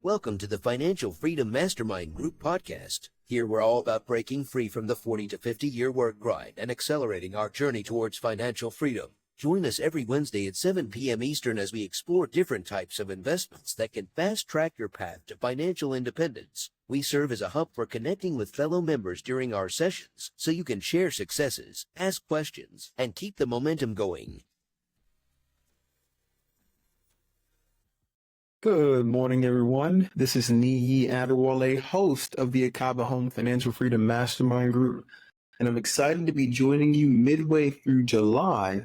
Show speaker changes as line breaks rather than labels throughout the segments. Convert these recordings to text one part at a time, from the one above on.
Welcome to the Financial Freedom Mastermind Group podcast. Here we're all about breaking free from the 40 to 50-year work grind and accelerating our journey towards financial freedom. Join us every Wednesday at 7 p.m. Eastern as we explore different types of investments that can fast-track your path to financial independence. We serve as a hub for connecting with fellow members during our sessions so you can share successes, ask questions, and keep the momentum going.
Good morning, everyone. This is Niyi Adewole, host of the Akaba Home Financial Freedom Mastermind Group, and I'm excited to be joining you midway through July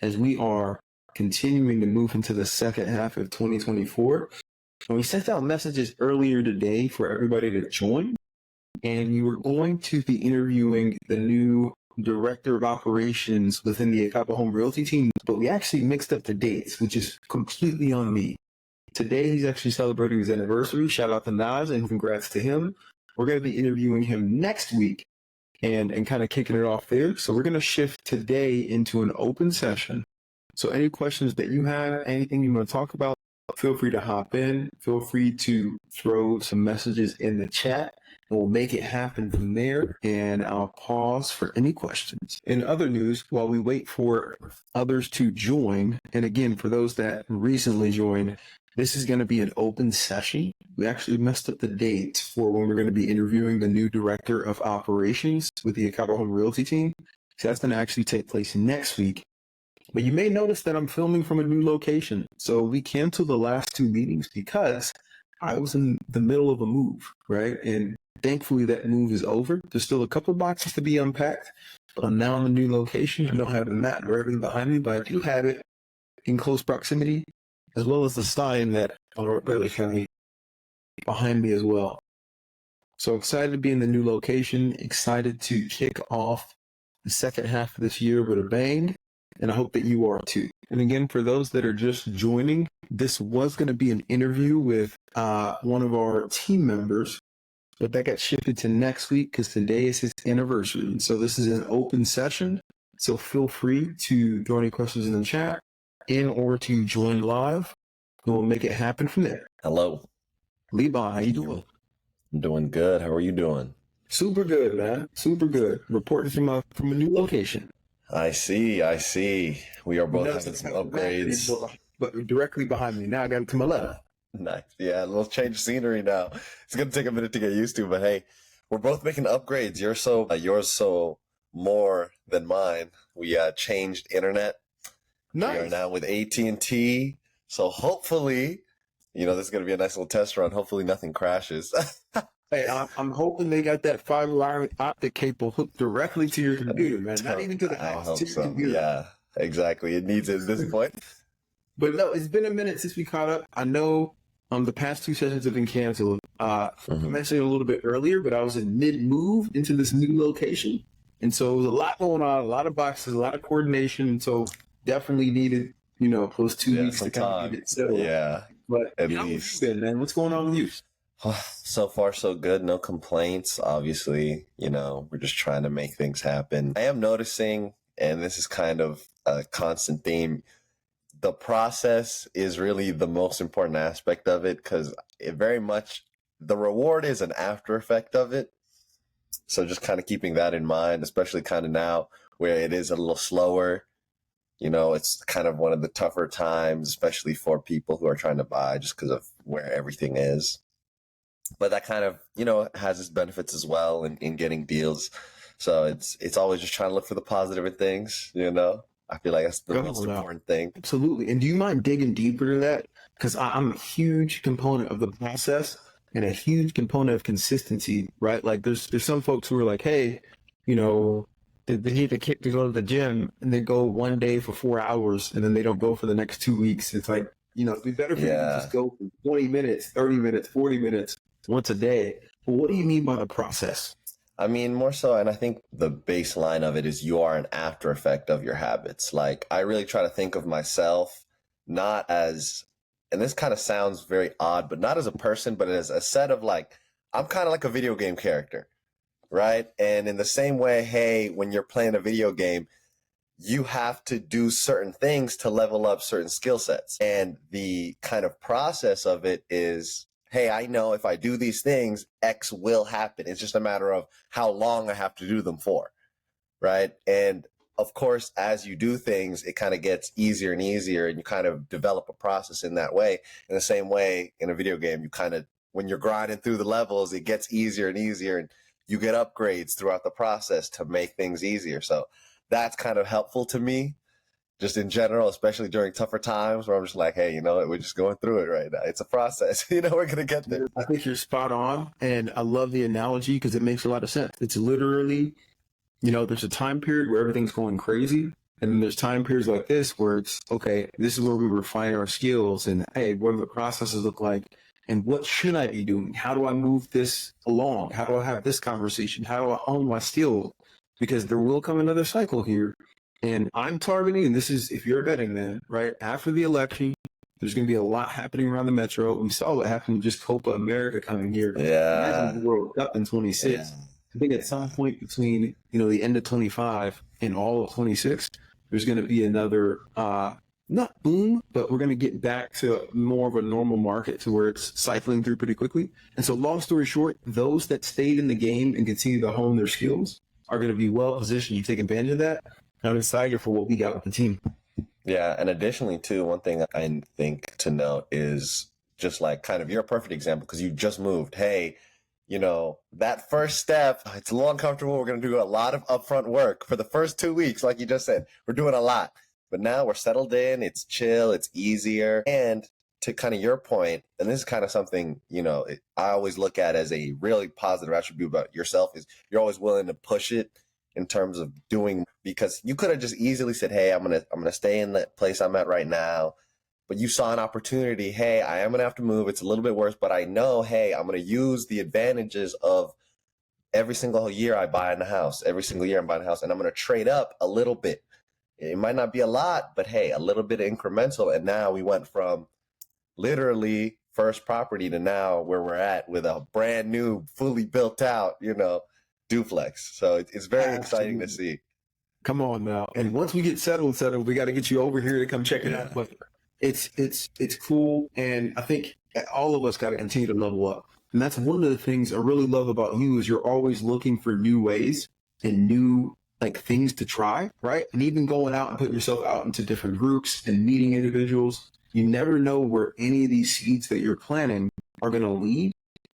as we are continuing to move into the second half of 2024. And we sent out messages earlier today for everybody to join, and you were going to be interviewing the new director of operations within the Akaba Home Realty team, but we actually mixed up the dates, which is completely on me. Today, he's actually celebrating his anniversary. Shout out to Nas and congrats to him. We're going to be interviewing him next week and kind of kicking it off there. So we're going to shift today into an open session. So any questions that you have, anything you want to talk about, feel free to hop in. Feel free to throw some messages in the chat, and we'll make it happen from there. And I'll pause for any questions. In other news, while we wait for others to join, and again, for those that recently joined, this is going to be an open session. We actually messed up the date for when we're going to be interviewing the new director of operations with the Akaba Home Realty team. So that's going to actually take place next week. But you may notice that I'm filming from a new location. So we canceled the last two meetings because I was in the middle of a move, right? And thankfully that move is over. There's still a couple of boxes to be unpacked. But I'm now in a new location. I don't have the map or everything behind me, but I do have it in close proximity, as well as the sign that are behind me as well. So excited to be in the new location, excited to kick off the second half of this year with a bang, and I hope that you are too. And again, for those that are just joining, this was going to be an interview with one of our team members, but that got shifted to next week because today is his anniversary. And so this is an open session, so feel free to throw any questions in the chat or to join live, and we'll make it happen from there.
Hello.
Liban, how you doing?
I'm doing good. How are you doing?
Super good, man. Super good. Reporting from a new location.
I see. We are both having some upgrades.
But directly behind me. Now I got it to my left.
Nice. Yeah, a little change of scenery now. It's going to take a minute to get used to, but hey, we're both making upgrades. Yours so more than mine. We changed internet.
Nice.
We are now with AT&T. So hopefully, this is going to be a nice little test run. Hopefully nothing crashes.
Hey, I'm hoping they got that fiber optic cable hooked directly to your computer, man. Not even to the house.
I hope so. Yeah, exactly. It needs it at this point.
But no, it's been a minute since we caught up. I know the past two sessions have been canceled. I mentioned it a little bit earlier, but I was in mid-move into this new location. And so there was a lot going on, a lot of boxes, a lot of coordination. And so definitely needed, those 2 weeks to kind of get it settled.
Yeah,
but
at least.
Been, man? What's going on with you?
So far, so good. No complaints. Obviously, we're just trying to make things happen. I am noticing, and this is kind of a constant theme, the process is really the most important aspect of it because it very much, the reward is an after effect of it. So just kind of keeping that in mind, especially kind of now where it is a little slower. It's kind of one of the tougher times, especially for people who are trying to buy just because of where everything is. But that kind of, has its benefits as well in getting deals. So it's always just trying to look for the positive in things, I feel like that's the most important thing.
Absolutely. And do you mind digging deeper to that? Because I'm a huge component of the process and a huge component of consistency, right? Like there's some folks who are like, hey, they need to go to the gym and they go one day for 4 hours and then they don't go for the next 2 weeks. It's like, it'd be better for you to just go for 20 minutes, 30 minutes, 40 minutes once a day. But what do you mean by the process?
I mean, more so, and I think the baseline of it is you are an after effect of your habits. Like, I really try to think of myself not as, and this kind of sounds very odd, but not as a person, but as a set of I'm kind of like a video game character, right? And in the same way, hey, when you're playing a video game, you have to do certain things to level up certain skill sets. And the kind of process of it is hey, I know if I do these things, X will happen. It's just a matter of how long I have to do them for, right? And of course, as you do things, it kind of gets easier and easier, and you kind of develop a process in that way. In the same way, in a video game, you kind of, when you're grinding through the levels, it gets easier and easier, and you get upgrades throughout the process to make things easier. So that's kind of helpful to me, just in general, especially during tougher times where I'm just like, hey, you know, we're just going through it right now. It's a process. You know, we're going to get there.
I think you're spot on. And I love the analogy because it makes a lot of sense. It's literally, you know, there's a time period where everything's going crazy. And then there's time periods like this where it's, okay, this is where we refine our skills. And, hey, what do the processes look like? And what should I be doing? How do I move this along? How do I have this conversation? How do I own my skill? Because there will come another cycle here. And I'm targeting, and this is, if you're a betting man, right? After the election, there's going to be a lot happening around the metro. We saw what happened with just Copa America coming here.
Yeah.
Imagine the World Cup in 26. Yeah. I think at some point between, you know, the end of 25 and all of 26, there's going to be another, not boom, but we're going to get back to more of a normal market to where it's cycling through pretty quickly. And so long story short, those that stayed in the game and continue to hone their skills are going to be well positioned to take advantage of that. I'm excited for what we got with the team.
Yeah, and additionally, too, one thing I think to note is just like kind of, you're a perfect example because you just moved. Hey, you know, that first step, it's a little uncomfortable. We're going to do a lot of upfront work for the first 2 weeks. Like you just said, we're doing a lot. But now we're settled in. It's chill. It's easier. And to kind of your point, and this is kind of something, you know, I always look at as a really positive attribute about yourself is you're always willing to push it in terms of doing, because you could have just easily said, hey, I'm gonna stay in the place I'm at right now. But you saw an opportunity. Hey, I am gonna have to move. It's a little bit worse, but I know, hey, I'm gonna use the advantages of every single year I buy in a house. Every single year I'm buying a house, and I'm gonna trade up a little bit. It might not be a lot, but hey, a little bit incremental. And now we went from literally first property to now where we're at with a brand new, fully built out, you know, duplex. So it's very exciting to see.
Come on now. And once we get settled, we got to get you over here to come check it out. But it's cool. And I think all of us got to continue to level up. And that's one of the things I really love about you is you're always looking for new ways and new like things to try, right? And even going out and putting yourself out into different groups and meeting individuals. You never know where any of these seeds that you're planting are going to lead.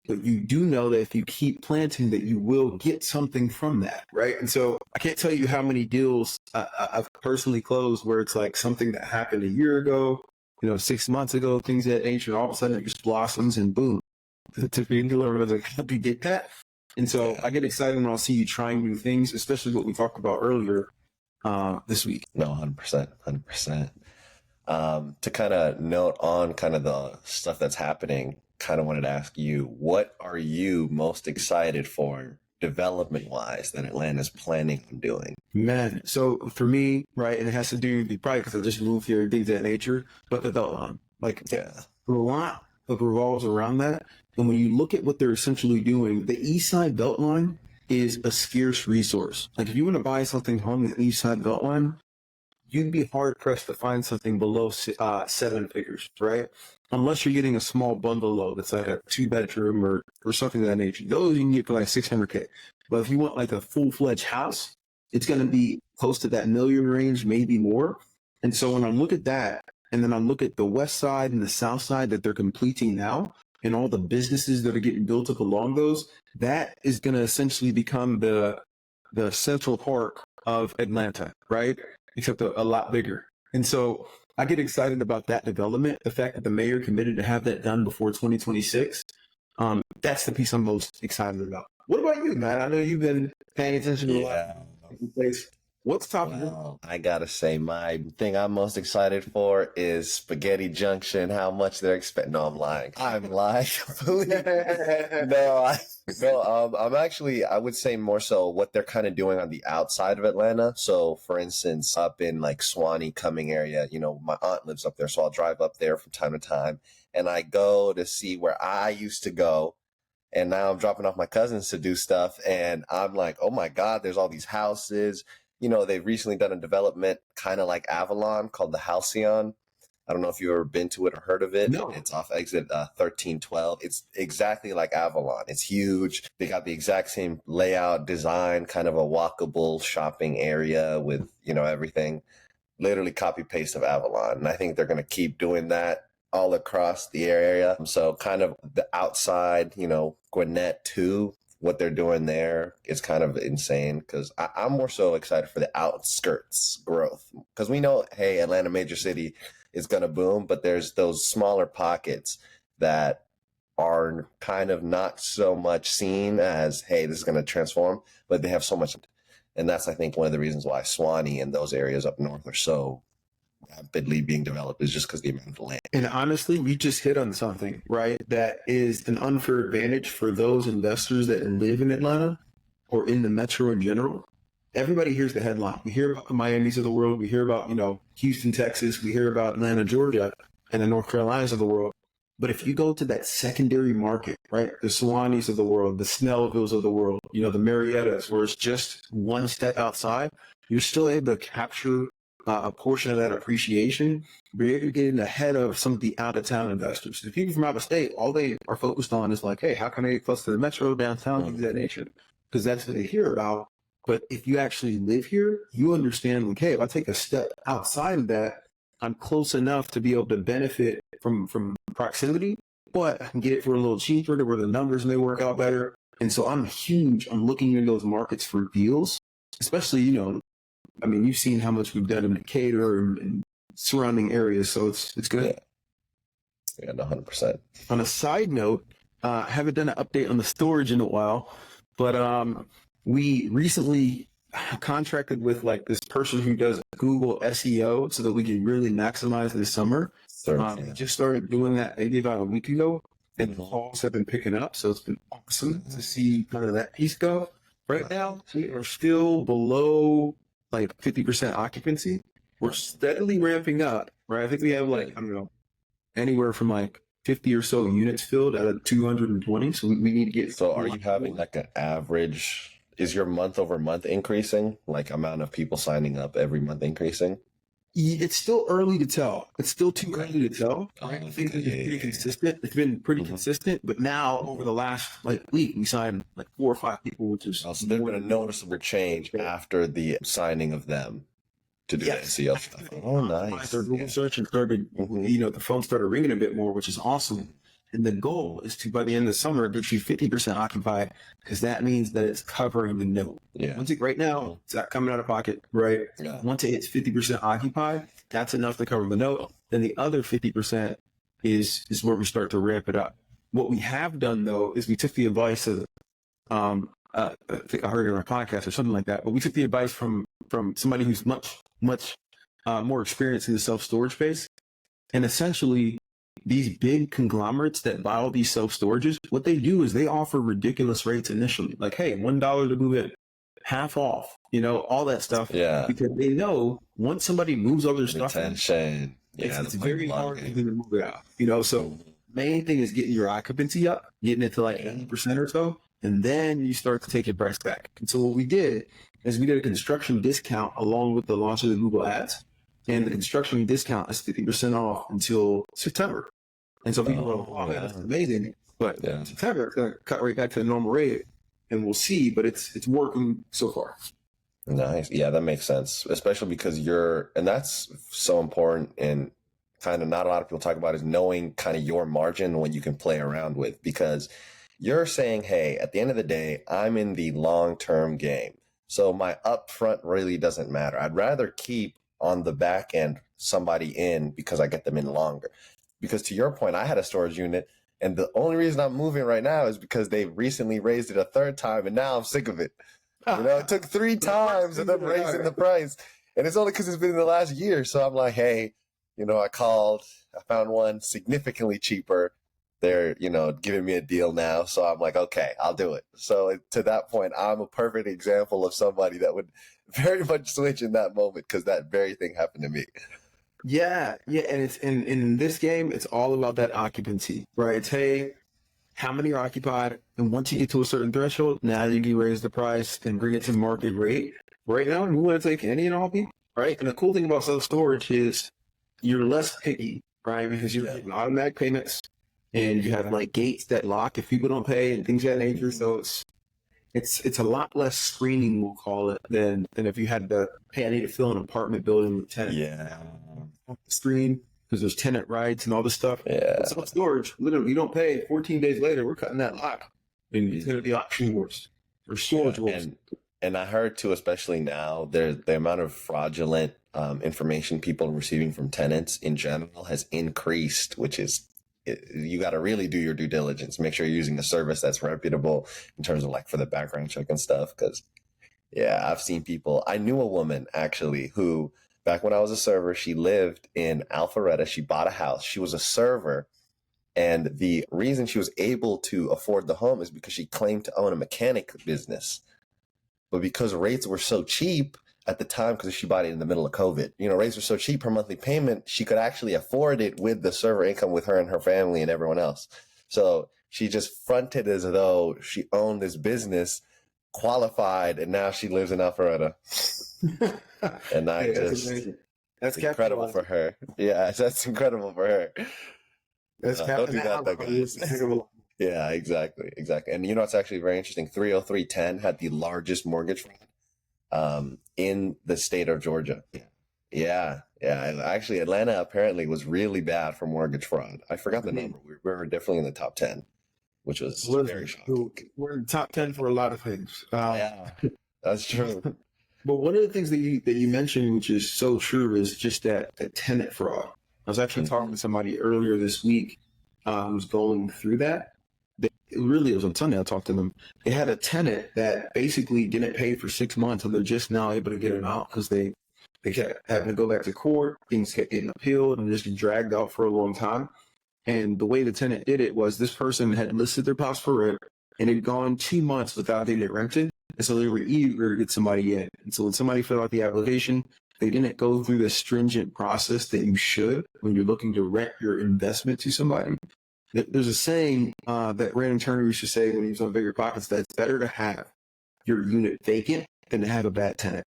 But you do know that if you keep planting that you will get something from that, right? And so I can't tell you how many deals I've personally closed where it's like something that happened a year ago, you know, 6 months ago, things of that nature, all of a sudden it just blossoms and boom. To be like, how do you get that? And so I get excited when I'll see you trying new things, especially what we talked about earlier this week.
No, 100%, 100%. To kind of note on kind of the stuff that's happening, kind of wanted to ask you, what are you most excited for development wise that Atlanta's planning on doing?
Man, so for me, right, and it has to do probably because I just moved here, things of that nature, but the Beltline, like a lot of revolves around that. And when you look at what they're essentially doing, the East Side Beltline is a scarce resource. Like if you want to buy something on the East Side Beltline, you'd be hard pressed to find something below 7 figures, right? Unless you're getting a small bungalow that's like a 2-bedroom or something of that nature. Those you can get for like $600K. But if you want like a full-fledged house, it's going to be close to that million range, maybe more. And so when I look at that, and then I look at the west side and the south side that they're completing now, and all the businesses that are getting built up along those, that is going to essentially become the central park of Atlanta, right? Except a lot bigger. And so I get excited about that development. The fact that the mayor committed to have that done before 2026, that's the piece I'm most excited about. What about you, man? I know you've been paying attention to a lot of places. What's top of
Well, I gotta say, my thing I'm most excited for is Spaghetti Junction. How much they're expecting? No, I'm lying. I'm lying. I'm actually, I would say more so what they're kind of doing on the outside of Atlanta. So, for instance, up in like Suwanee coming area, you know, my aunt lives up there, so I'll drive up there from time to time, and I go to see where I used to go. And now I'm dropping off my cousins to do stuff, and I'm like, oh my God, there's all these houses. You know, they've recently done a development kind of like Avalon called the Halcyon. I don't know if you've ever been to it or heard of it.
No.
It's off exit 1312. It's exactly like Avalon. It's huge. They got the exact same layout, design, kind of a walkable shopping area with, everything. Literally copy paste of Avalon. And I think they're going to keep doing that all across the area. So kind of the outside, Gwinnett too, what they're doing there is kind of insane, because I'm more so excited for the outskirts growth, because we know, hey, Atlanta, major city, is going to boom, but there's those smaller pockets that are kind of not so much seen as, hey, this is going to transform, but they have so much. And that's, I think, one of the reasons why Suwanee and those areas up north are so rapidly being developed, is just because the amount of land.
And honestly, you just hit on something, right? That is an unfair advantage for those investors that live in Atlanta or in the metro in general. Everybody hears the headline. We hear about the Miamis of the world. We hear about, Houston, Texas. We hear about Atlanta, Georgia, and the North Carolinas of the world. But if you go to that secondary market, right, the Suwanees of the world, the Snellvilles of the world, the Mariettas, where it's just one step outside, you're still able to capture a portion of that appreciation, but you're getting ahead of some of the out-of-town investors. The people from out of state, all they are focused on is like, hey, how can I get close to the metro, downtown, things of that nature? Because that's what they hear about. But if you actually live here, you understand, like, hey, if I take a step outside of that, I'm close enough to be able to benefit from proximity, but I can get it for a little cheaper, to where the numbers may work out better. And so I'm looking in those markets for deals, especially, you've seen how much we've done in Decatur and surrounding areas, so it's good.
Yeah, 100%.
On a side note, I haven't done an update on the storage in a while, but we recently contracted with this person who does Google SEO so that we can really maximize this summer. We just started doing that maybe about a week ago, and the calls have been picking up, so it's been awesome to see kind of that piece go. Right now, we are still below 50% occupancy. We're steadily ramping up, right? I think we have anywhere from 50 or so units filled out of 220. So we need to get.
So are you having an average? Is your month over month increasing? Amount of people signing up every month increasing?
It's still early to tell. It's still too early to tell. I think it's pretty consistent. It's been pretty consistent, but now over the last week, we signed 4 or 5 people, which is
so there's been a noticeable change after the signing of them to do the SEO stuff. Oh, nice.
Their Google search and started, the phone started ringing a bit more, which is awesome. And the goal is to, by the end of the summer, get you 50% occupied, because that means that it's covering the note.
Yeah.
Right now, it's not coming out of pocket, right?
Yeah.
Once it hits 50% occupied, that's enough to cover the note. Then the other 50% is where we start to ramp it up. What we have done, though, is we took the advice of, I think I heard it on a podcast or something like that, but we took the advice from somebody who's much more experienced in the self-storage space. And essentially, these big conglomerates that buy all these self-storages, what they do is they offer ridiculous rates initially. Hey, $1 to move in, half off, all that stuff.
Yeah.
Because they know once somebody moves all their stuff in,
it's
very hard to move it out. So main thing is getting your occupancy up, getting it to 80% or so, and then you start to take your price back. And so what we did is we did a construction discount along with the launch of the Google Ads. And the construction discount is 50% off until September. And so people are like, wow, that's amazing. But September, it's going to cut right back to the normal rate, and we'll see. But it's working so far.
Nice. Yeah, that makes sense, especially because and that's so important, and kind of not a lot of people talk about, is knowing kind of your margin, what you can play around with, because you're saying, hey, at the end of the day, I'm in the long-term game. So my upfront really doesn't matter. I'd rather keep on the back end somebody in because I get them in longer. Because to your point, I had a storage unit, and the only reason I'm moving right now is because they recently raised it a 3rd time, and now I'm sick of it. It took 3 times of them raising the price, and it's only because it's been in the last year. So I'm like, hey, I called, I found one significantly cheaper. They're, giving me a deal now. So I'm like, okay, I'll do it. So to that point, I'm a perfect example of somebody that would very much switch in that moment, because that very thing happened to me.
Yeah. And it's in this game, it's all about that occupancy, right? It's, hey, how many are occupied? And once you get to a certain threshold, now you can raise the price and bring it to market rate. Right now, we want to take any and all people, right? And the cool thing about self-storage is you're less picky, right? Because you're getting automatic payments and you have like gates that lock if people don't pay and things of that nature. So it's a lot less screening, we'll call it, than if you had to, hey, I need to fill an apartment building with tenant.
Yeah.
Screen, because there's tenant rights and all this stuff.
Yeah.
Self-storage, literally, you don't pay, 14 days later, we're cutting that lock. And it's going to be auction wars or storage wars.
And I heard too, especially now, the amount of fraudulent information people are receiving from tenants in general has increased, which is, you got to really do your due diligence. Make sure you're using a service that's reputable in terms of like for the background check and stuff. Because, yeah, I've seen people. I knew a woman actually who, back when I was a server, she lived in Alpharetta. She bought a house. She was a server. And the reason she was able to afford the home is because she claimed to own a mechanic business. But because rates were so cheap at the time, because she bought it in the middle of COVID, rates were so cheap, her monthly payment, she could actually afford it with the server income with her and her family and everyone else. So she just fronted as though she owned this business, qualified, and now she lives in Alpharetta. And that's incredible for her. Yeah, that's incredible for her. Don't do that, though, guys. Yeah, exactly. And it's actually very interesting. 30310 had the largest mortgage fraud in the state of Georgia. Yeah. Actually, Atlanta apparently was really bad for mortgage fraud. I forgot the number. We were definitely in the top 10, which was very shocking.
We're in the top 10 for a lot of things.
Yeah, that's true.
But one of the things that you mentioned, which is so true, is just that tenant fraud. I was actually talking to somebody earlier this week who was going through that. It was on Sunday. I talked to them. They had a tenant that basically didn't pay for 6 months, and they're just now able to get him out because they kept having to go back to court. Things kept getting appealed and just dragged out for a long time. And the way the tenant did it was this person had listed their house for rent, and it had gone 2 months without getting it rented. And so they were eager to get somebody in. And so when somebody filled out the application, they didn't go through the stringent process that you should when you're looking to rent your investment to somebody. There's a saying that Brandon Turner used to say when he was on Bigger Pockets, that it's better to have your unit vacant than to have a bad tenant.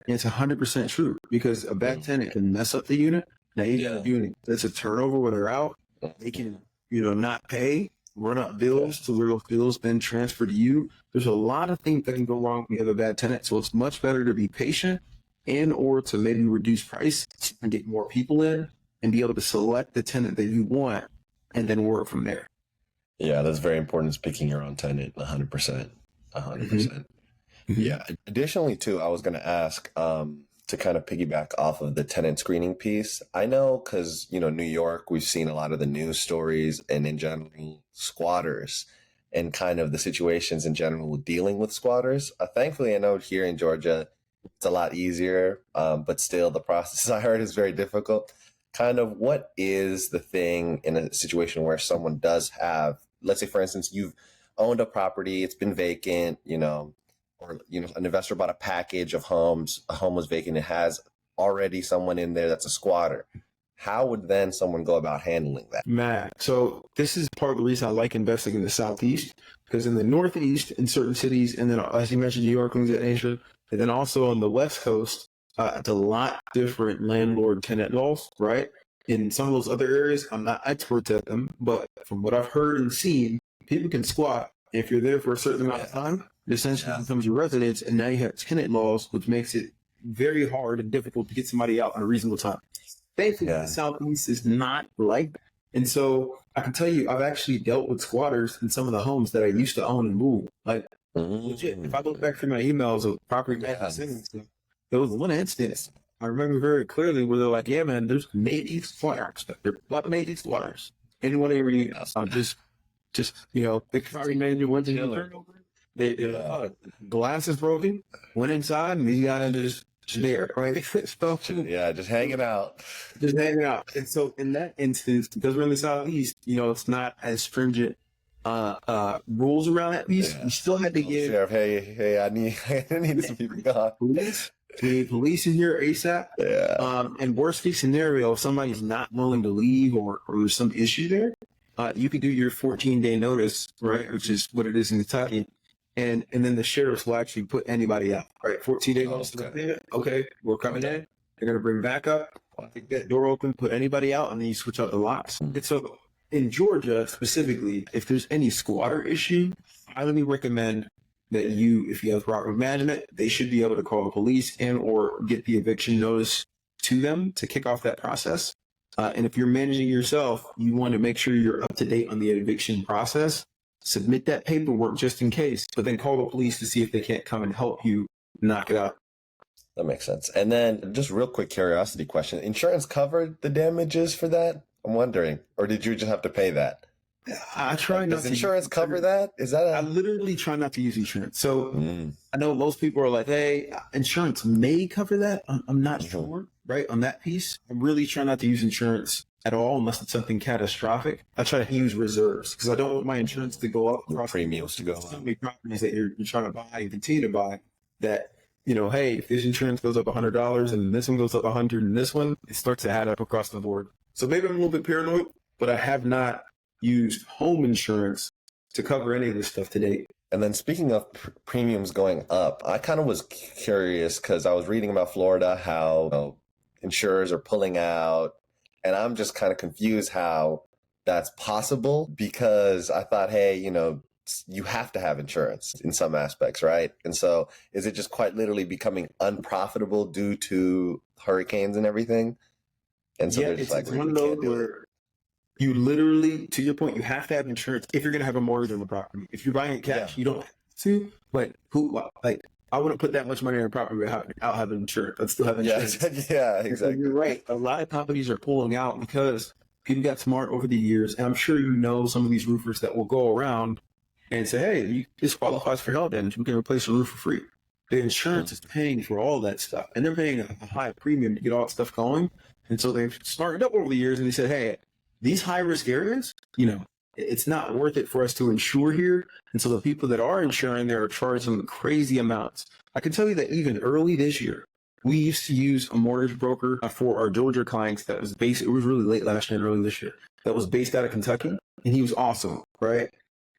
And it's 100% true, because a bad tenant can mess up the unit. Now you got a unit that's a turnover when they're out. They can, not pay, run up bills to where those bills then transfer to you. There's a lot of things that can go wrong when you have a bad tenant. So it's much better to be patient and or to maybe reduce price and get more people in and be able to select the tenant that you want and then work from there.
Yeah, that's very important, is picking your own tenant. 100%. 100%. Mm-hmm. Yeah. Additionally, too, I was going to ask to kind of piggyback off of the tenant screening piece. I know because, New York, we've seen a lot of the news stories and in general squatters and kind of the situations in general dealing with squatters. Thankfully, I know here in Georgia, it's a lot easier, but still the process I heard is very difficult. Kind of what is the thing in a situation where someone does have, let's say, for instance, you've owned a property, it's been vacant, or, an investor bought a package of homes, a home was vacant, it has already someone in there that's a squatter. How would then someone go about handling that?
Matt, so this is part of the reason I like investing in the Southeast, because in the Northeast, in certain cities, and then as you mentioned, New York, things of that nature, and then also on the West Coast, it's a lot different landlord-tenant laws, right? In some of those other areas, I'm not expert at them, but from what I've heard and seen, people can squat. If you're there for a certain amount of time, it essentially becomes your residence, and now you have tenant laws, which makes it very hard and difficult to get somebody out in a reasonable time. Thankfully, the Southeast is not like that. And so I can tell you, I've actually dealt with squatters in some of the homes that I used to own and move. Like, legit, if I look back through my emails of property management, there was one instance I remember very clearly where they're like, yeah, man, there's maybe squatters. There are maybe squatters. Anyone ever just the property manager went to the turnover. Glass is broken, went inside, and these guys just there, right? So,
just hanging out.
Just hanging out. And so in that instance, because we're in the Southeast, it's not as stringent rules around that piece. You still had to give
Sheriff, hey, I need some people gone.
Police in here ASAP. And worst case scenario, if somebody's not willing to leave or there's some issue there, you can do your 14-day notice, right? Which is what it is in Kentucky. And then the sheriffs will actually put anybody out, right? 14-day notice. Okay, we're coming in. They're going to bring backup. Take that door open, put anybody out, and then you switch out the locks. And so in Georgia specifically, if there's any squatter issue, I highly recommend that if you have property management, they should be able to call the police and or get the eviction notice to them to kick off that process. And if you're managing yourself, you want to make sure you're up to date on the eviction process. Submit that paperwork just in case, but then call the police to see if they can't come and help you knock it out.
That makes sense. And then just real quick curiosity question. Insurance covered the damages for that? I'm wondering. Or did you just have to pay that?
I try not to.
Does insurance cover that? Is that
I literally try not to use insurance. So I know most people are like, hey, insurance may cover that. I'm not sure, right? On that piece, I'm really trying not to use insurance at all unless it's something catastrophic. I try to use reserves because I don't want my insurance to go up across
premiums to go up.
So many properties that you're trying to buy, you continue to buy that, hey, if this insurance goes up $100 and this one goes up 100 and this one, it starts to add up across the board. So maybe I'm a little bit paranoid, but I have not used home insurance to cover any of this stuff to date.
And then speaking of premiums going up, I kind of was curious because I was reading about Florida, how insurers are pulling out, and I'm just kind of confused how that's possible because I thought, hey, you have to have insurance in some aspects, right? And so is it just quite literally becoming unprofitable due to hurricanes and everything? And so they're just
it's one of those where you literally, to your point, you have to have insurance if you're going to have a mortgage on the property. If you're buying it cash, you don't have to. But I wouldn't put that much money on a property without having insurance. I'd still have insurance.
Yeah, exactly.
You're right. A lot of properties are pulling out because people got smart over the years. And I'm sure some of these roofers that will go around and say, hey, this qualifies for hail damage. We can replace the roof for free. The insurance is paying for all that stuff. And they're paying a high premium to get all that stuff going. And so they've smartened up over the years and they said, hey, these high-risk areas, it's not worth it for us to insure here. And so the people that are insuring, they're charging crazy amounts. I can tell you that even early this year, we used to use a mortgage broker for our Georgia clients it was really late last year and early this year, that was based out of Kentucky. And he was awesome, right?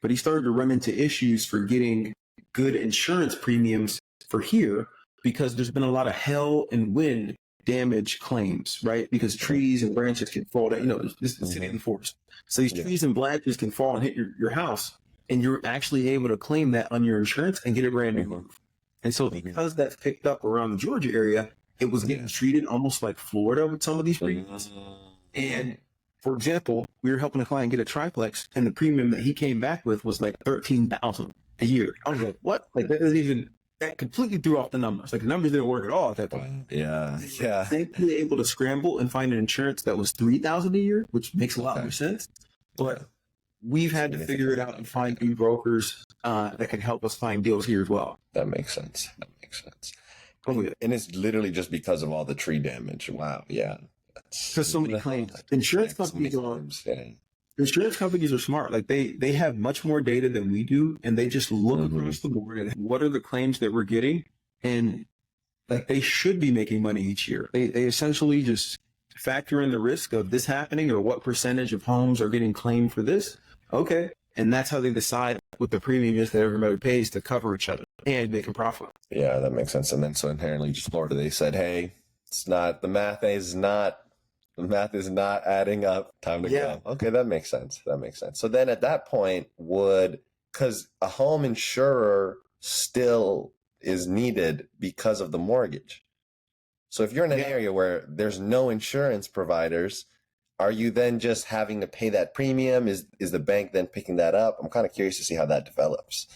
But he started to run into issues for getting good insurance premiums for here because there's been a lot of hail and wind damage claims, right? Because trees and branches can fall down. This is city in the forest. So these trees and branches can fall and hit your house, and you're actually able to claim that on your insurance and get a brand new roof. And so because that's picked up around the Georgia area, it was getting treated almost like Florida with some of these premiums. And for example, we were helping a client get a triplex, and the premium that he came back with was like $13,000 a year. I was like, what? That completely threw off the numbers. The numbers didn't work at all at that point.
Yeah.
Thankfully, able to scramble and find an insurance that was $3,000 a year, which makes a lot more sense. But we've had to figure it out and find new brokers that can help us find deals here as well.
That makes sense.
Oh, yeah.
And it's literally just because of all the tree damage. Wow. Yeah.
Because so many claims. Insurance companies are smart. They have much more data than we do, and they just look across the board at what are the claims that we're getting, and they should be making money each year. They essentially just factor in the risk of this happening or what percentage of homes are getting claimed for this. Okay. And that's how they decide what the premium is that everybody pays to cover each other and make a profit.
Yeah, that makes sense. And then so inherently just Florida, they said, hey, the math is not adding up. Time to go. Okay, that makes sense. So then at that point because a home insurer still is needed because of the mortgage. So if you're in an area where there's no insurance providers, are you then just having to pay that premium? Is the bank then picking that up? I'm kind of curious to see how that develops.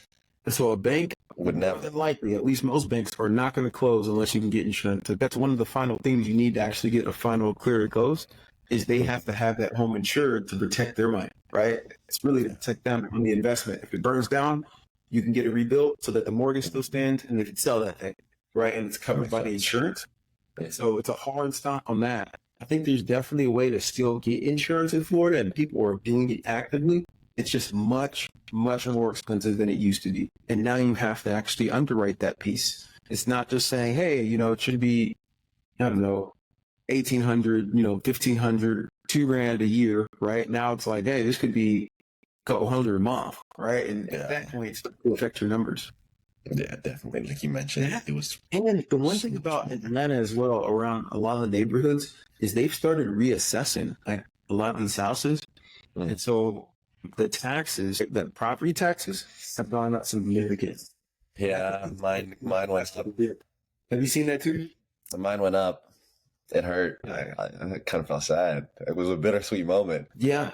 So a bank
would never.
More than likely, at least most banks are not going to close unless you can get insurance. So that's one of the final things you need to actually get a final clear to close is they have to have that home insured to protect their money, right? It's really to protect them on the investment. If it burns down, you can get it rebuilt so that the mortgage still stands and they can sell that thing, right? And it's covered by the insurance. So it's a hard stop on that. I think there's definitely a way to still get insurance in Florida, and people are doing it actively. It's just much, much more expensive than it used to be. And now you have to actually underwrite that piece. It's not just saying, hey, it should be, I don't know, $1,800, $1,500, $2,000 a year, right? Now it's like, hey, this could be a couple hundred a month, right? And at that point, it's going to affect your numbers.
Yeah, definitely. Like you mentioned,
Yeah.
it was.
And the one thing about Atlanta as well, around a lot of the neighborhoods, is they've started reassessing like a lot of these houses.
Mm.
And so the taxes, the property taxes, have gone up significantly.
Yeah, mine went up.
Have you seen that too?
Mine went up. It hurt. I kind of felt sad. It was a bittersweet moment.
Yeah.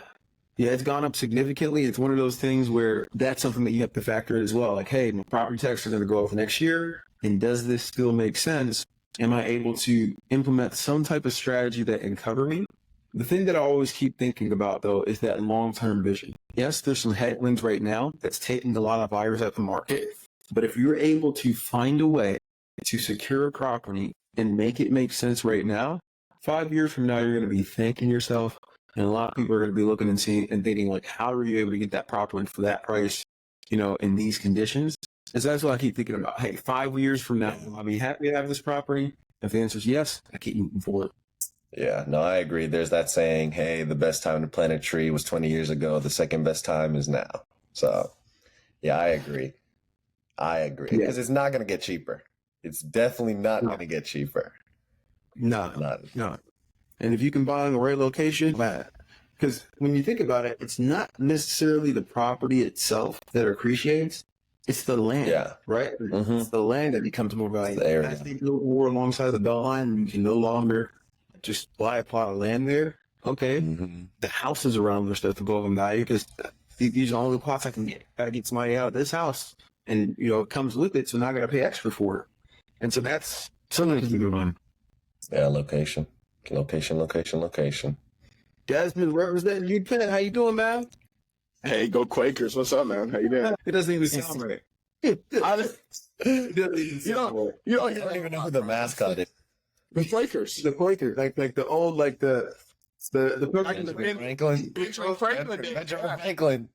Yeah, it's gone up significantly. It's one of those things where that's something that you have to factor in as well. Like, hey, my property taxes are going to go up next year. And does this still make sense? Am I able to implement some type of strategy that can cover me? The thing that I always keep thinking about, though, is that long-term vision. Yes, there's some headwinds right now that's taking a lot of buyers out the market. But if you're able to find a way to secure a property and make it make sense right now, 5 years from now, you're going to be thanking yourself. And a lot of people are going to be looking and seeing and thinking, like, how are you able to get that property for that price, in these conditions? And so that's what I keep thinking about. Hey, 5 years from now, I'll be happy to have this property. If the answer is yes, I keep moving forward.
Yeah, no, I agree. There's that saying, hey, the best time to plant a tree was 20 years ago. The second best time is now. So, yeah, I agree. Because it's not going to get cheaper. It's definitely not going to get cheaper.
No. And if you can buy in the right location, because when you think about it, it's not necessarily the property itself that appreciates. It's the land, right?
Mm-hmm.
It's the land that becomes more valuable. As they build more alongside the belt line, you can no longer just buy a plot of land there. Okay, the houses around them start to go up in value because these are all the plots I can get. I get some money out of this house, and it comes with it, so now I got to pay extra for it. And so that's something to keep in mind.
Yeah, location.
Desmond representing you, Penn. How you doing, man?
Hey, go Quakers. What's up, man? How you doing?
It doesn't even sound right.
You don't
even know who the mascot is.
The Quakers.
The Quakers, like the old, like the
Franklin.
Benjamin
Franklin.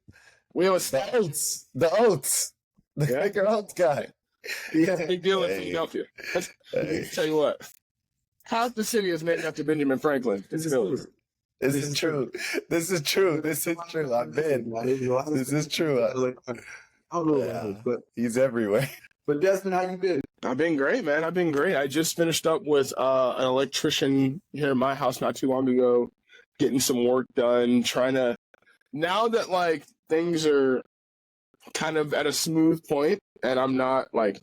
We have
The Oats. The Quaker Oats guy.
Yeah.
big deal in Philadelphia. Tell you what. Half the city is named after Benjamin Franklin.
This is true. I've been. This is true.
I don't know, but
He's everywhere.
But Desmond, how you been?
I've been great, man. I've been great. I just finished up with an electrician here in my house not too long ago, getting some work done, now that like things are kind of at a smooth point and I'm not like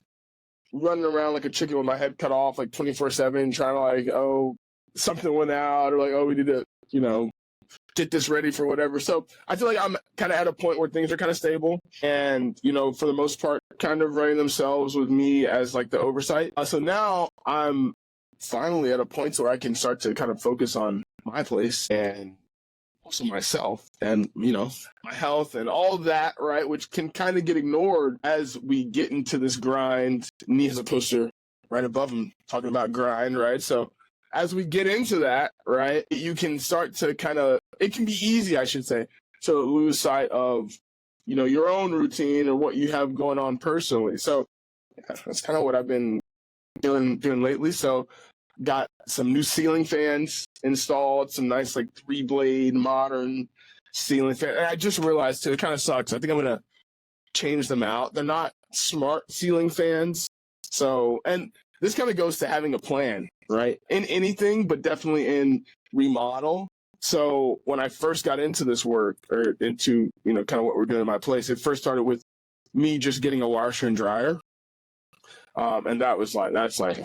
running around like a chicken with my head cut off like 24/7 trying to like, oh, something went out or like, oh, we need to, get this ready for whatever. So I feel like I'm kind of at a point where things are kind of stable and, for the most part, kind of running themselves with me as like the oversight. So now I'm finally at a point where I can start to kind of focus on my place and also myself and, my health and all of that, right? Which can kind of get ignored as we get into this grind. Niyi has a poster right above him talking about grind, right? So as we get into that, right, you can start to it can be easy, I should say, to lose sight of, your own routine or what you have going on personally. So that's kind of what I've been doing lately. So got some new ceiling fans installed, some nice like 3-blade modern ceiling fan. And I just realized too, it kind of sucks. I think I'm going to change them out. They're not smart ceiling fans. So, and this kind of goes to having a plan, right? In anything, but definitely in remodel. So when I first got into this work or into, kind of what we're doing in my place, it first started with me just getting a washer and dryer. And that's like,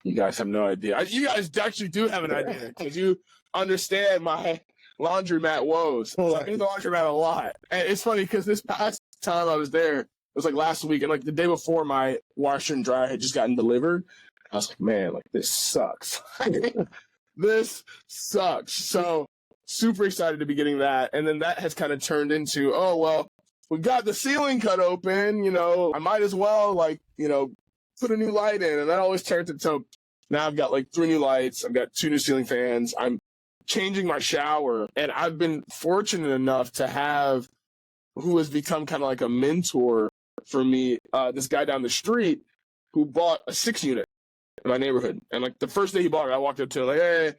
you guys have no idea. You guys actually do have an idea because you understand my laundromat woes. So I use the laundromat a lot. And it's funny because this past time I was there, it was like last week, and like the day before my washer and dryer had just gotten delivered. I was like, man, like this sucks. This sucks. So super excited to be getting that. And then that has kind of turned into, oh, well, we got the ceiling cut open, I might as well put a new light in. And that always turns into, now I've got like 3 new lights. I've got 2 new ceiling fans. I'm changing my shower. And I've been fortunate enough to have who has become kind of like a mentor for me, this guy down the street who bought a 6-unit in my neighborhood. And like the first day he bought it, I walked up to him like, hey,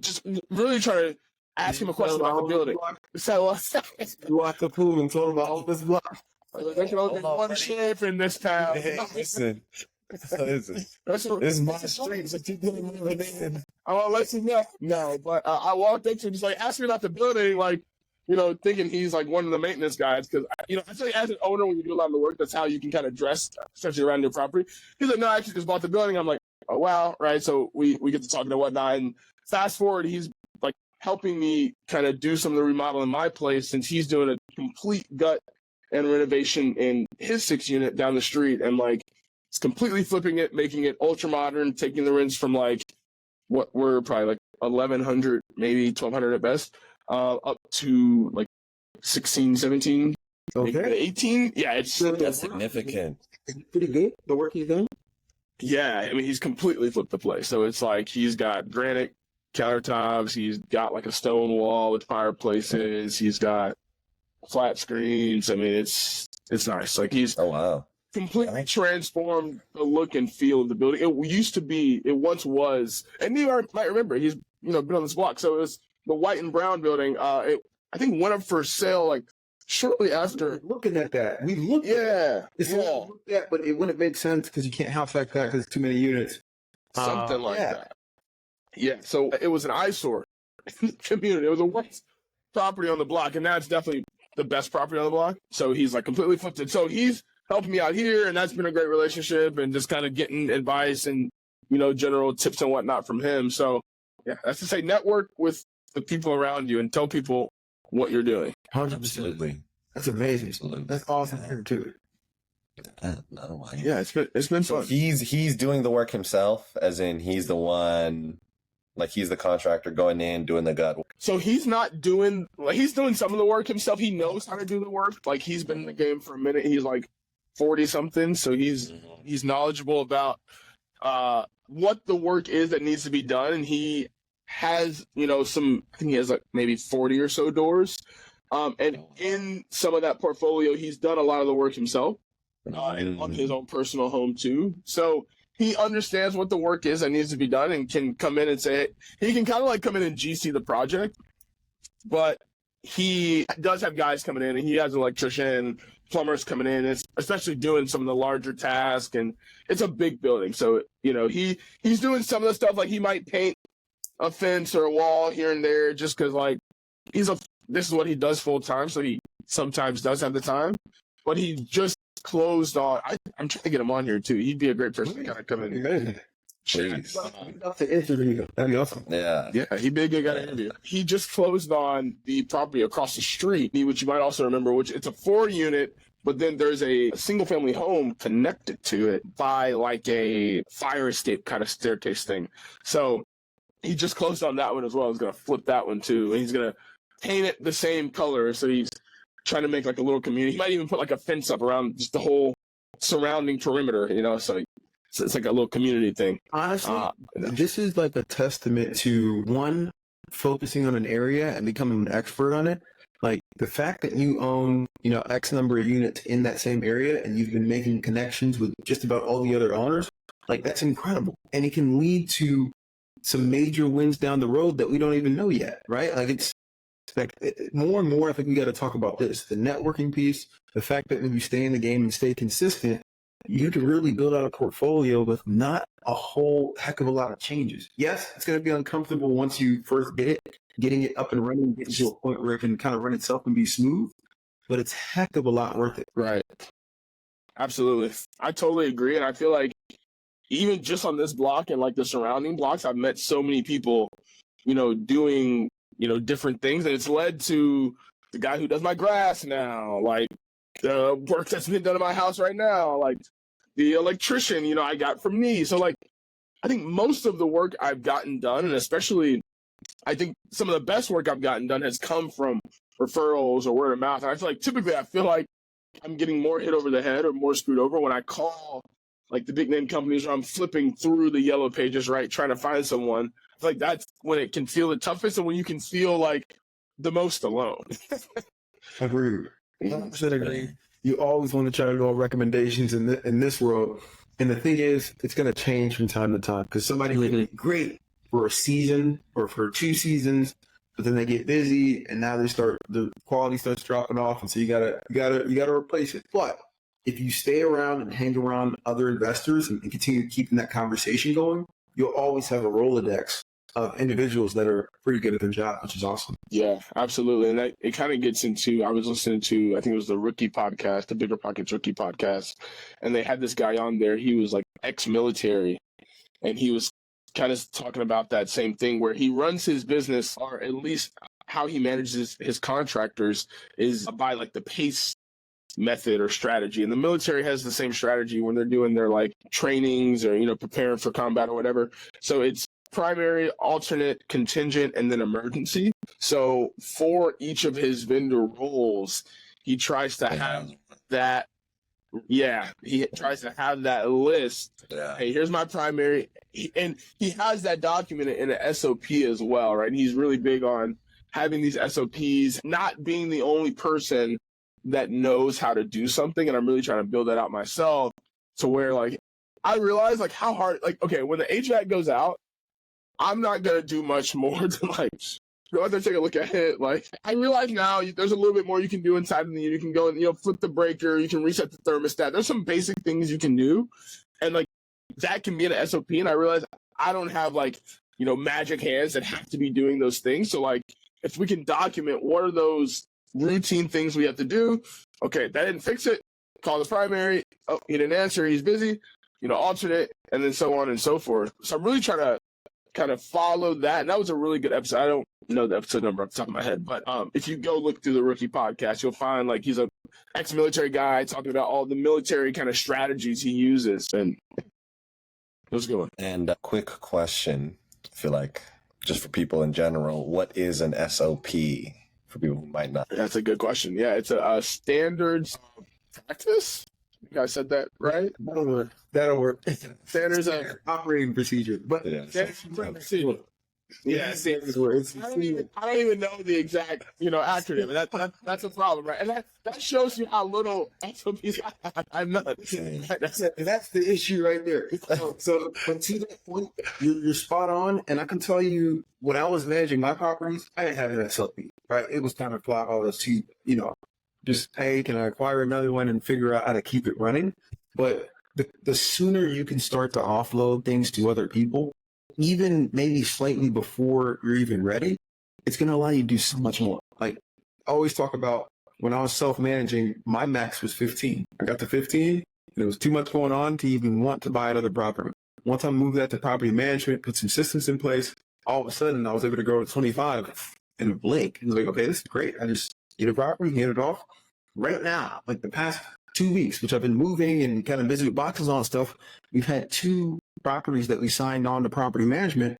just really trying to ask him a question about the building. So
You walked up to him and told him about all this block.
There can only be one sheriff in this town.
Listen.
This is my street. So keep doing what it is. I want to let you know. No, but I walked up to him, just like asking about the building, like, thinking he's like one of the maintenance guys. Because, I feel like as an owner, when you do a lot of the work, that's how you can kind of dress, especially around your property. He's like, no, I actually just bought the building. I'm like, oh, wow. Right. So we get to talking and whatnot. And fast forward, he's like helping me kind of do some of the remodel in my place, since he's doing a complete gut and renovation in his 6 unit down the street. And like, it's completely flipping it, making it ultra modern, taking the rents from like what were probably like 1,100, maybe 1,200 at best, up to like 16, 17, maybe 18. Yeah,
that's significant.
Pretty good, the work he's done.
Yeah, I mean, he's completely flipped the place. So it's like he's got granite countertops, he's got like a stone wall with fireplaces, he's got flat screens. I mean, it's nice. Like he's completely transformed the look and feel of the building. It once was, and you might remember, he's been on this block. So it was the white and brown building. I think went up for sale like shortly after.
Looking at that, we looked.
Yeah,
it's looked at, but it wouldn't make sense because you can't house like that because it's too many units.
Something like that. Yeah. So it was an eyesore in the community. It was the worst property on the block, and now it's definitely the best property on the block. So he's like completely flipped it. So he's helping me out here, and that's been a great relationship, and just kind of getting advice and general tips and whatnot from him. So yeah, that's to say, network with the people around you and tell people what you're doing.
100%.
Absolutely.
That's amazing.
Absolutely.
That's awesome here too.
Yeah, it's been
so
fun.
He's doing the work himself, as in he's the one, like he's the contractor going in doing the gut.
So he's doing some of the work himself. He knows how to do the work. Like he's been in the game for a minute. He's like 40 something, so he's knowledgeable about what the work is that needs to be done, and he has I think he has like maybe 40 or so doors, and in some of that portfolio he's done a lot of the work himself on his own personal home too. So he understands what the work is that needs to be done and can come in and say he can kind of like come in and GC the project, but he does have guys coming in, and he has an electrician, plumbers coming in, especially doing some of the larger tasks, and it's a big building. So, he's doing some of the stuff, like he might paint a fence or a wall here and there just because like this is what he does full time. So he sometimes does have the time, but he just closed on, I'm trying to get him on here too. He'd be a great person to kind of come in.
Please.
That'd be awesome.
Yeah.
Yeah, he'd be a good guy to interview. He just closed on the property across the street, which you might also remember, which it's a 4-unit, but then there's a single family home connected to it by like a fire escape kind of staircase thing. So he just closed on that one as well. He's going to flip that one too. And he's going to paint it the same color. So he's trying to make like a little community. He might even put like a fence up around just the whole surrounding perimeter, so it's like a little community thing.
Honestly, this is like a testament to one, focusing on an area and becoming an expert on it. Like the fact that you own, X number of units in that same area, and you've been making connections with just about all the other owners, like that's incredible. And it can lead to some major wins down the road that we don't even know yet, right? Like it's like more and more, I think we got to talk about this, the networking piece, the fact that when you stay in the game and stay consistent, you can really build out a portfolio with not a whole heck of a lot of changes. Yes, it's going to be uncomfortable once you first get it, getting it up and running, getting to a point where it can kind of run itself and be smooth, but it's heck of a lot worth it.
Right. Absolutely. I totally agree. And I feel like even just on this block and like the surrounding blocks, I've met so many people, doing, different things. And it's led to the guy who does my grass now, like the work that's been done in my house right now, like the electrician, I got from Niyi. So like, I think most of the work I've gotten done, and especially I think some of the best work I've gotten done has come from referrals or word of mouth. And I feel like I'm getting more hit over the head or more screwed over when I call like the big name companies, or I'm flipping through the yellow pages, right, trying to find someone. I feel like that's when it can feel the toughest and when you can feel like the most alone.
Agreed. 100% agree. You always want to try to go on recommendations in this world. And the thing is, it's going to change from time to time because somebody may be great for a season or for 2 seasons, but then they get busy and now the quality starts dropping off, and so you gotta replace it. But if you stay around and hang around other investors and continue keeping that conversation going, you'll always have a Rolodex of individuals that are pretty good at their job, which is awesome.
Yeah, absolutely. And it kind of gets into, I was listening to, I think it was the Rookie podcast, the Bigger Pockets Rookie podcast, and they had this guy on there. He was like ex-military, and he was kind of talking about that same thing where he runs his business, or at least how he manages his contractors is by like the PACE method or strategy. And the military has the same strategy when they're doing their like trainings or, preparing for combat or whatever. So it's primary, alternate, contingent, and then emergency. So for each of his vendor roles, he tries to have that. Yeah, he tries to have that list.
Yeah.
Hey, here's my primary. And he has that documented in an SOP as well, right? And he's really big on having these SOPs, not being the only person that knows how to do something. And I'm really trying to build that out myself to where, like, I realize, like, how hard, like, okay, when the HVAC goes out, I'm not going to do much more than, like, go out there, take a look at it. Like, I realize now there's a little bit more you can do inside of the unit. You can go and, flip the breaker. You can reset the thermostat. There's some basic things you can do. And, like, that can be an SOP. And I realize I don't have, like, magic hands that have to be doing those things. So, like, if we can document what are those routine things we have to do. Okay, that didn't fix it. Call the primary. Oh, he didn't answer. He's busy. Alternate, and then so on and so forth. So I'm really trying to kind of follow that. And that was a really good episode. I don't know the episode number off the top of my head, but if you go look through the Rookie podcast, you'll find like he's a ex-military guy talking about all the military kind of strategies he uses. And it was a good one.
And a quick question, I feel like, just for people in general, what is an SOP for people who might not?
That's a good question. Yeah, it's a standards practice. You guys said that right?
That'll work.
Standards of
operating procedure. But
standards of procedure. Yeah,
standards words.
I don't even know the exact, acronym, and that's a problem, right? And that shows you how little SOPs I'm not.
That's the issue right there. So to that point, you're spot on, and I can tell you when I was managing my properties, I didn't have an SOP, right? It was kind of all this to, just, hey, can I acquire another one and figure out how to keep it running? But the sooner you can start to offload things to other people, even maybe slightly before you're even ready, it's going to allow you to do so much more. Like, I always talk about when I was self-managing, my max was 15. I got to 15, and there was too much going on to even want to buy another property. Once I moved that to property management, put some systems in place, all of a sudden I was able to go to 25 in a blink. It was like, okay, this is great. I just get a property, hand it off. Right now, like the past 2 weeks, which I've been moving and kind of busy with boxes on stuff, we've had 2 properties that we signed on to property management.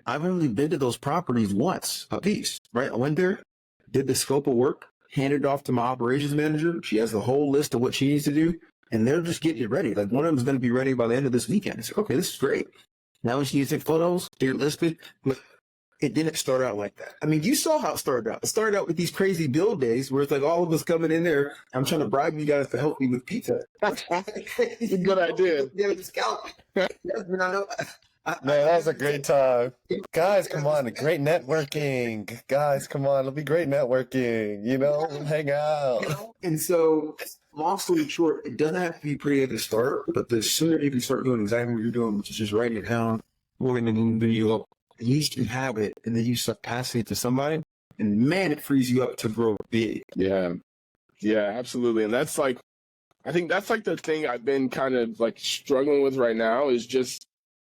I've only been to those properties once a piece, right? I went there, did the scope of work, handed it off to my operations manager. She has the whole list of what she needs to do, and they're just getting it ready. Like, one of them is going to be ready by the end of this weekend. It's like, okay, this is great. Now when she needs to take photos, they're listed. But it didn't start out like that. I mean, you saw how it started out. It started out with these crazy build days where it's like all of us coming in there. I'm trying to bribe you guys to help me with pizza.
It's a good idea.
Yeah, the scalp.
Man, that was a great time. Guys, come on. Great networking. Guys, come on. It'll be great networking. We'll hang out.
And so, long story short, it doesn't have to be pretty at the start, but the sooner you can start doing exactly what you're doing, which is just writing it down, looking at the video, at least you have it, and then you start passing it to somebody, and man, it frees you up to grow big.
Yeah, absolutely. And that's like, I think that's like the thing I've been kind of like struggling with right now is just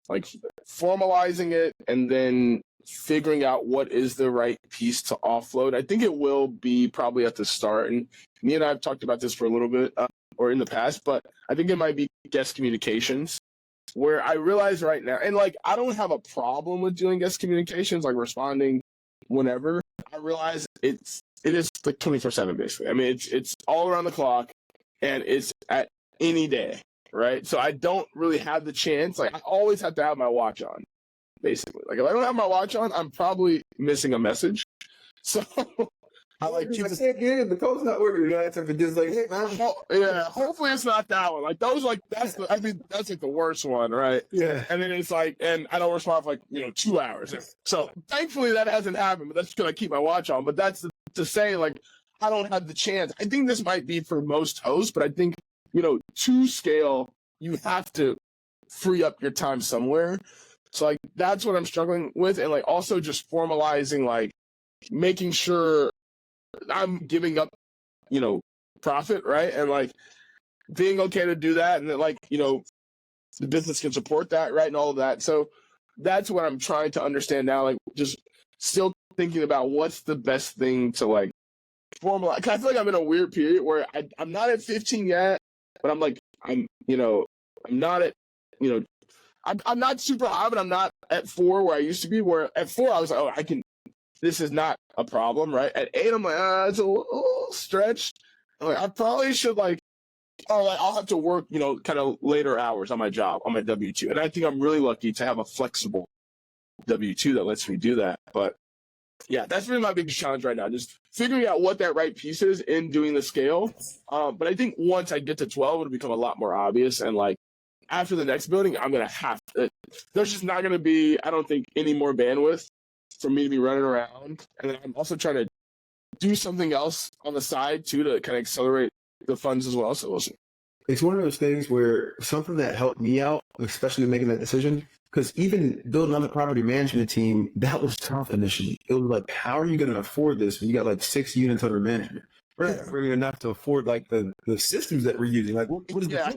like formalizing it and then figuring out what is the right piece to offload. I think it will be probably at the start. And me and I have talked about this for a little bit or in the past, but I think it might be guest communications. Where I realize right now, and like, I don't have a problem with doing guest communications, like responding whenever. I realize it is like 24/7 basically. I mean, it's all around the clock and it's at any day, right? So I don't really have the chance. Like, I always have to have my watch on, basically. Like, if I don't have my watch on, I'm probably missing a message. So I like keep
I can't get it. The code's not working. You know, it's just like, hey, man.
yeah, hopefully it's not that one. Like those, like that's like the worst one, right?
Yeah.
And then it's like, and I don't respond for like 2 hours. So thankfully that hasn't happened, but that's because I keep my watch on. But that's to say, like, I don't have the chance. I think this might be for most hosts, but I think to scale, you have to free up your time somewhere. So like that's what I'm struggling with, and like also just formalizing, like making sure I'm giving up, profit, right? And like being okay to do that, and that like, the business can support that, right? And all of that. So that's what I'm trying to understand now, like just still thinking about what's the best thing to like formalize. Cause I feel like I'm in a weird period where I'm not at 15 yet, but I'm like, I'm not at, I'm not super high, but I'm not at 4 where I used to be, where at 4 I was like, oh, this is not a problem, right? At 8, I'm like, it's a little stretched. I'm like, I probably should I'll have to work, kind of later hours on my job, on my W-2. And I think I'm really lucky to have a flexible W-2 that lets me do that. But yeah, that's really my biggest challenge right now, just figuring out what that right piece is in doing the scale. But I think once I get to 12, it'll become a lot more obvious. And like after the next building, I'm going to have to, there's just not going to be, I don't think, any more bandwidth for me to be running around. And then I'm also trying to do something else on the side too to kind of accelerate the funds as well. So we'll see.
It's one of those things where something that helped me out, especially making that decision, because even building on the property management team, that was tough initially. It was like, how are you going to afford this when you got like 6 units under management? Right. We're enough to afford like the systems that we're using. Like, what is the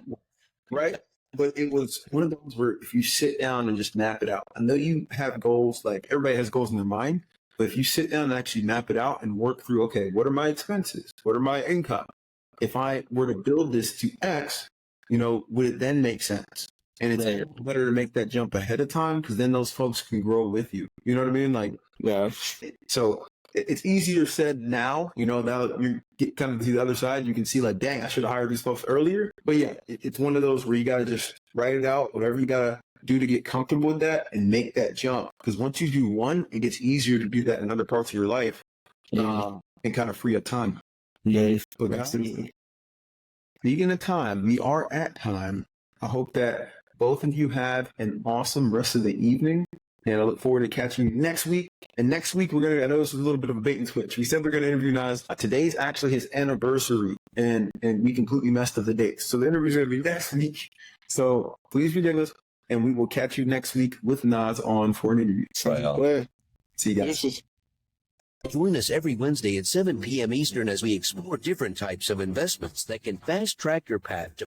right? But it was one of those where if you sit down and just map it out, I know you have goals, like everybody has goals in their mind, but if you sit down and actually map it out and work through, okay, what are my expenses? What are my income? If I were to build this to X, would it then make sense? And it's better to make that jump ahead of time because then those folks can grow with you. You know what I mean? Like,
yeah.
So it's easier said now, now that you get kind of to the other side, you can see like, dang, I should have hired these folks earlier. But yeah, it's one of those where you got to just write it out, whatever you got to do to get comfortable with that and make that jump. Because once you do one, it gets easier to do that in other parts of your life and kind of free up time.
Yeah.
Speaking of time, we are at time. I hope that both of you have an awesome rest of the evening. And I look forward to catching you next week. And next week, I know this was a little bit of a bait and switch. We said we're going to interview Nas. Today's actually his anniversary, and we completely messed up the dates. So the interview's going to be next week. So please be with us, and we will catch you next week with Nas on for an interview.
Right.
See you guys.
Join us every Wednesday at 7 p.m. Eastern as we explore different types of investments that can fast-track your path to